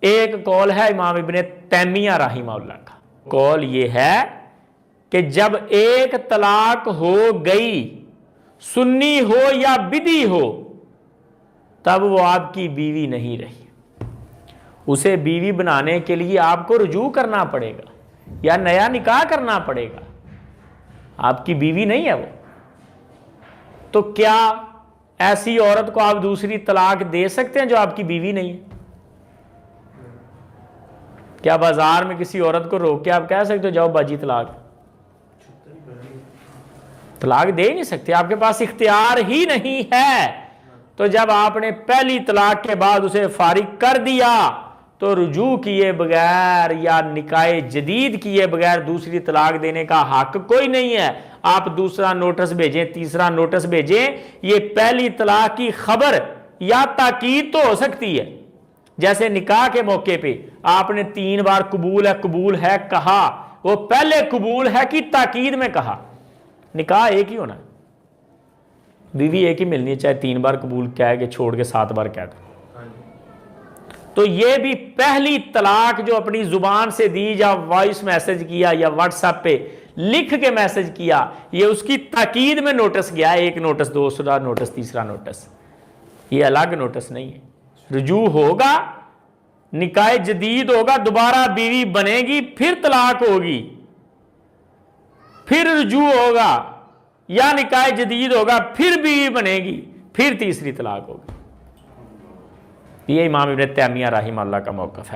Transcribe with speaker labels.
Speaker 1: ایک قول ہے امام ابن تیمیہ رحمہ اللہ کا، قول یہ ہے کہ جب ایک طلاق ہو گئی، سنی ہو یا بدعی ہو، تب وہ آپ کی بیوی نہیں رہی، اسے بیوی بنانے کے لیے آپ کو رجوع کرنا پڑے گا یا نیا نکاح کرنا پڑے گا، آپ کی بیوی نہیں ہے وہ۔ تو کیا ایسی عورت کو آپ دوسری طلاق دے سکتے ہیں جو آپ کی بیوی نہیں ہے؟ کیا بازار میں کسی عورت کو روک کے آپ کہہ سکتے ہو جاؤ باجی طلاق؟ طلاق دے نہیں سکتے، آپ کے پاس اختیار ہی نہیں ہے۔ تو جب آپ نے پہلی طلاق کے بعد اسے فارغ کر دیا تو رجوع کیے بغیر یا نکاح جدید کیے بغیر دوسری طلاق دینے کا حق کوئی نہیں ہے۔ آپ دوسرا نوٹس بھیجیں، تیسرا نوٹس بھیجیں، یہ پہلی طلاق کی خبر یا تاکید تو ہو سکتی ہے۔ جیسے نکاح کے موقع پہ آپ نے 3 بار قبول ہے کہا، وہ پہلے قبول ہے کی تاکید میں کہا۔ نکاح ایک ہی ہونا ہے، بیوی ایک ہی ملنی ہے، چاہے 3 بار قبول کہہ کے چھوڑ کے 7 بار کہہ دو۔ تو یہ بھی پہلی طلاق جو اپنی زبان سے دی یا وائس میسج کیا یا واٹس ایپ پہ لکھ کے میسج کیا، یہ اس کی تاکید میں نوٹس گیا، ایک نوٹس، دوسرا نوٹس، تیسرا نوٹس، یہ الگ نوٹس نہیں ہے۔ رجوع ہوگا، نکاح جدید ہوگا، دوبارہ بیوی بنے گی، پھر طلاق ہوگی، پھر رجوع ہوگا یا نکاح جدید ہوگا، پھر بیوی بنے گی، پھر تیسری طلاق ہوگی۔ یہ امام ابن تیمیہ رحمہ اللہ کا موقف ہے۔